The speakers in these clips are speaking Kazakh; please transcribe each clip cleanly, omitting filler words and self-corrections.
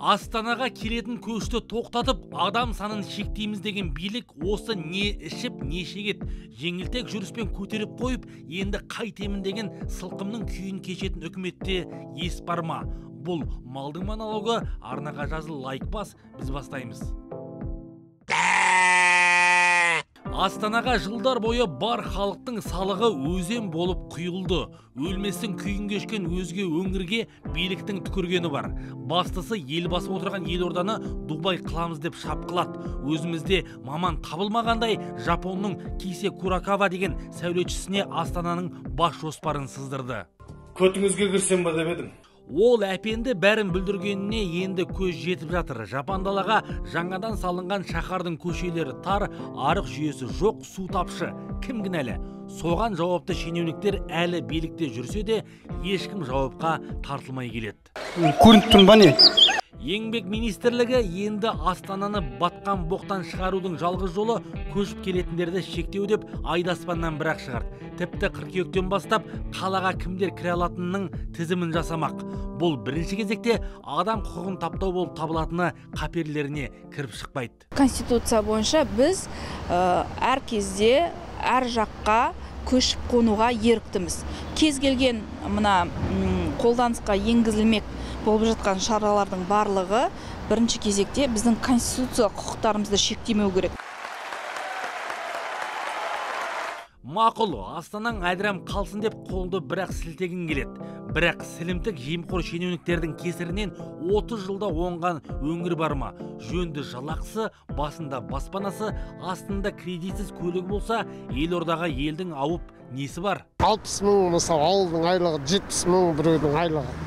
Астанаға келетін көшті тоқтатып, адам санын шектейміз деген билік осы не ішіп, не шегет, жеңілтек жүріспен көтеріп қойып, енді қайтемін деген сылқымның күйін кешетін үкіметте ес бар ма? Бұл малдың монологы. Арнаға жазыл, лайк бас, біз бастаймыз. Астанаға жылдар бойы бар халықтың салығы өзен болып құйылды. Өлместің күйін кешкен өзге өңірге биліктің түкіргені бар. Бастысы ел басып отырған елорданы Дубай қыламыз деп шапқылады. Өзімізде маман табылмағандай Жапонның Кисе Куракава деген сәулетшісіне Астананың бас жоспарын сыздырды. Көтіңізге кірсем ба деп едім. Ол әпенді бәрін бүлдіргеніне енді көз жетіп жатыр. Жапан далаға жаңадан салынған шаһардың көшелері тар, арық жүйесі жоқ, су тапшы. Кім кінәлі? Соған жауапты шенеуніктер әлі билікте жүрсе де, ешкім жауапқа тартылмай келеді. Көрініп тұрмын ба не? Еңбек министрлігі енді Астананы батқан боқтан шығарудың жалғыз жолы көшіп келетіндерді шектеу деп айдаспаннан бірақ шығарды. Тіпті қыркүйектен бастап қалаға кімдер кіре алатынының тізімін жасамақ. Бұл бірінші кезекте адам құқығын таптау болып табылатыны қаперлеріне кіріп шықпайды. Конституция бойынша біз әр кезде әр жаққа көшіп қонуға еріктіміз. Кез келген мына қолданысқа енгізілмек болып жатқан шаралардың барлығы бірінші кезекте біздің конституциялық құқықтарымызды шектемеу керек. Мақұл, Астанаң әдірам қалсын деп қолды бірақ сілтегін келеді. Бірақ сілімтік жемқор шенеуніктердің кесірінен 30 жылда оңған өңір бар ма? Жөнді жалақысы, басында баспанасы, астында кредитсіз көлігі болса, елордаға елдің ауып несі бар? 60 мың, мысалы, ауылдың айлығы 70 мың біреудің айлығы.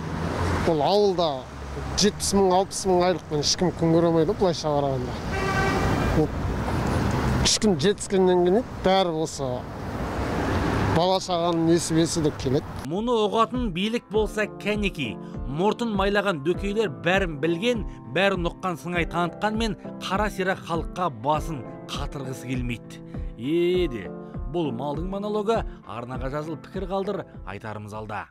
Бұл ауылда 70 мың, 60 мың айлықпен ешкім күн көремейді, бұлайша қарағанда. Ешкім жетіскеннен кейін бәрі болса бала шағаның несібесі деп келеді. Мұны оғатын билік болса кәнеки. Мұртын майлаған дөкейлер бәрін білген, бәрін ұққан сыңай танытқанмен қара сира халыққа басын қатырғысы келмейді. Еді, бұл малдың монологы. Арнаға жазыл, пікір қалдыр, айтарымыз алда.